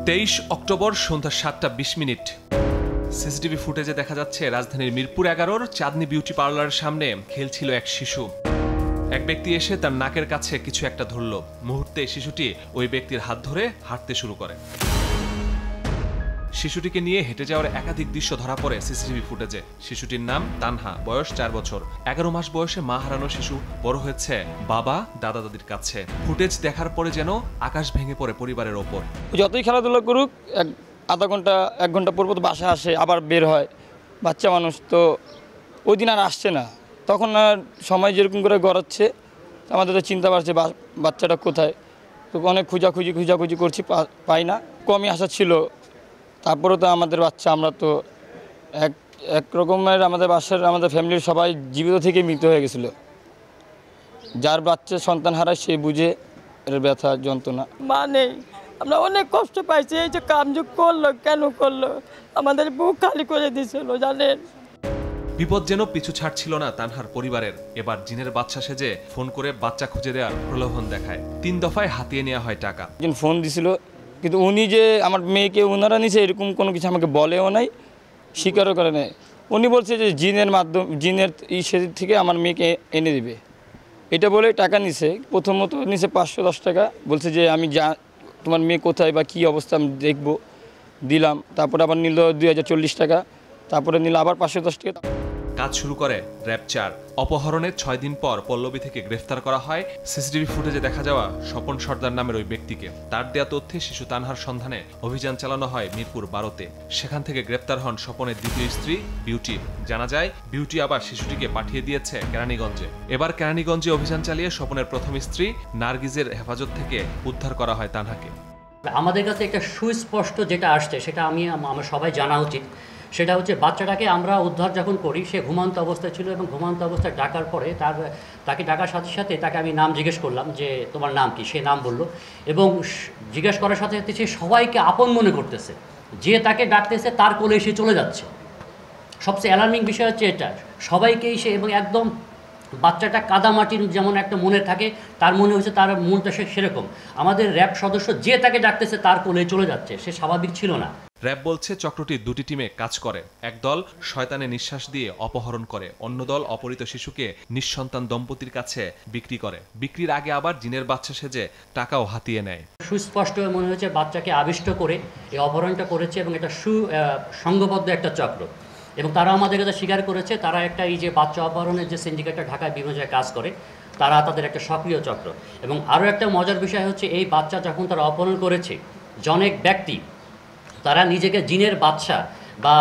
তেইশ অক্টোবর সন্ধ্যা 7:20। সিসিটিভি ফুটেজে দেখা যাচ্ছে রাজধানীর মিরপুর 11-র চাঁদনী বিউটি পার্লারের সামনে খেলছিল এক শিশু। এক ব্যক্তি এসে তার নাকের কাছে কিছু একটা ধরল। মুহূর্তে শিশুটি ওই ব্যক্তির হাত ধরে হাঁটতে শুরু করে। শিশুটিকে নিয়ে হেঁটে যাওয়ার একাধিক দৃশ্য ধরা পড়ে সিসিটিভি ফুটেজে। শিশুটির নাম তানহা, বয়স 4 বছর। 11 মাস বয়সে মা হারানো শিশু বড় হয়েছে বাবা দাদা দাদির কাছে। ফুটেজ দেখার পরে যেন আকাশ ভেঙে পড়ে পরিবারের ওপর। যতই খেলাধুলা করুক, আধা ঘন্টা 1 ঘন্টা পর বাসায় আসে, আবার বের হয়। বাচ্চা মানুষ তো ওই দিন আর আসছে না। তখন আর সময় যেরকম করে গড়াচ্ছে, আমাদের তো চিন্তা বাড়ছে বাচ্চাটা কোথায়। তো অনেক খোঁজাখুঁজি করছি, পাই না। কমই আশা ছিল। তারপরে তো আমাদের বাচ্চা, আমরা তো এক রকমের আমাদের ফ্যামিলির সবাই জীবিত থেকে মৃত হয়ে গেছিল। যার বাচ্চা সন্তান হারায় সে বুঝে এর ব্যথা যন্ত্রণা। মা নেই, আমরা অনেক কষ্ট পাইছি। এই যে কামযুগ করলো, কেন করলো? আমাদের বুক খালি করে দিয়েছিল, জানেন। বিপদ যেন পিছু ছাড়ছিল না তানহার পরিবারের। এবার জিনের বাচ্চা সেজে ফোন করে বাচ্চা খুঁজে দেওয়ার প্রলোভন দেখায়। 3 দফায় হাতিয়ে নেওয়া হয় টাকা। একজন ফোন দিছিল, কিন্তু উনি যে আমার মেয়েকে ওনারা নিছে এরকম কোনো কিছু আমাকে বলেও নাই, স্বীকারও করে নাই। উনি বলছে যে জিনের থেকে আমার মেয়েকে এনে দিবে, এটা বলে টাকা নিছে। প্রথমত নিছে 510 টাকা, বলছে যে আমি তোমার মেয়ে কোথায় বা কী অবস্থা আমি দেখবো। দিলাম। তারপরে আবার নিল 2040 টাকা, তারপরে নিল আবার 510 টাকা। কাজ শুরু করে র‍্যাব 4। অপহরণের 6 দিন পর পল্লবী থেকে গ্রেফতার করা হয় সিসিটিভি ফুটেজে দেখা যাওয়া স্বপন সর্দার নামের ওই ব্যক্তিকে। তার দেয়া তথ্যে শিশু তানহার সন্ধানে অভিযান চালানো হয় মিরপুর 12-তে। সেখান থেকে গ্রেফতার হন স্বপনের দ্বিতীয় স্ত্রী বিউটি। জানা যায় বিউটি আবার শিশুটিকে পাঠিয়ে দিয়েছে কেরানীগঞ্জে। এবার কেরানীগঞ্জে অভিযান চালিয়ে স্বপনের প্রথম স্ত্রী নার্গিজের হেফাজত থেকে উদ্ধার করা হয় তানহাকে। আমাদের কাছে একটা সুস্পষ্ট যেটা আসছে, সেটা আমার সবাই জানা উচিত। সেটা হচ্ছে বাচ্চাটাকে আমরা উদ্ধার যখন করি, সে ঘুমান্ত অবস্থায় ছিল এবং ঘুমান্ত অবস্থায় ডাকার পরে তাকে ডাকার সাথে সাথে তাকে আমি নাম জিজ্ঞেস করলাম যে তোমার নাম কি। সে নাম বলল এবং জিজ্ঞেস করার সাথে সাথে সে সবাইকে আপন মনে করতেছে, যে তাকে ডাকতেছে তার কোলে এসে চলে যাচ্ছে। সবচেয়ে অ্যালার্মিং বিষয় হচ্ছে এটা, সবাইকেই সে এবং একদম বাচ্চাটা কাদামাটির যেমন একটা মনে থাকে, তার মনে হচ্ছে তার মনটা সেরকম। আমাদের র‍্যাব সদস্য যে তাকে ডাকতেছে তার কোলে চলে যাচ্ছে, সে স্বাভাবিক ছিল না। র‍্যাব বলছে চক্রটি 2টি টিমে কাজ করে। এক দল শয়তানে নিঃশ্বাস দিয়ে অপহরণ করে, অন্য দল অপহৃত শিশুকে নিঃসন্তান দম্পতির কাছে বিক্রি করে। বিক্রির আগে আবার জিনের বাচ্চা সেজে টাকাও হাতিয়ে নেয়। সুস্পষ্ট মনে হচ্ছে বাচ্চাকে আবিষ্ট করে এই অপহরণটা করেছে এবং এটা সংঘবদ্ধ একটা চক্র। এবং তারা আমাদের কাছে স্বীকার করেছে তারা একটা এই যে বাচ্চা অপহরণের যে সিন্ডিকেটটা ঢাকায় বিভিন্ন জায়গায় কাজ করে, তারা তাদের একটা সক্রিয় চক্র। এবং আরও একটা মজার বিষয় হচ্ছে এই বাচ্চা যখন তারা অপহরণ করেছে, অনেক ব্যক্তি তারা নিজেকে জিনের বাচ্চা বা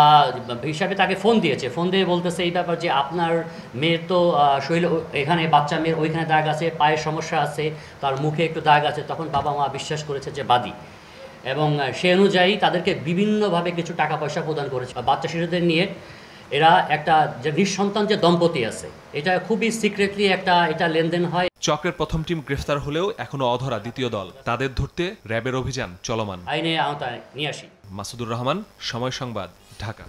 হিসাবে তাকে ফোন দিয়েছে। ফোন দিয়ে বলতেছে এই ব্যাপার যে আপনার মেয়ের তো শরীরে এখানে বাচ্চা মেয়ের ওইখানে দাগ আছে, পায়ের সমস্যা আছে, তার মুখে একটু দাগ আছে। তখন বাবা মা বিশ্বাস করেছে যে বাদী, এবং সে অনুযায়ী তাদেরকে বিভিন্নভাবে কিছু টাকা পয়সা প্রদান করেছে। বাচ্চা শিশুদের নিয়ে এরা একটা যে নিঃসন্তান যে দম্পতি আছে, এটা খুবই সিক্রেটলি এটা লেনদেন হয়। চক্রের প্রথম টিম গ্রেফতার হলেও এখনো অধরা দ্বিতীয় দল। তাদের ধরতে র‍্যাবের অভিযান চলমান। আইনে আওতায় নিয়ে আসি। মাসুদুর রহমান, সময় সংবাদ, ঢাকা।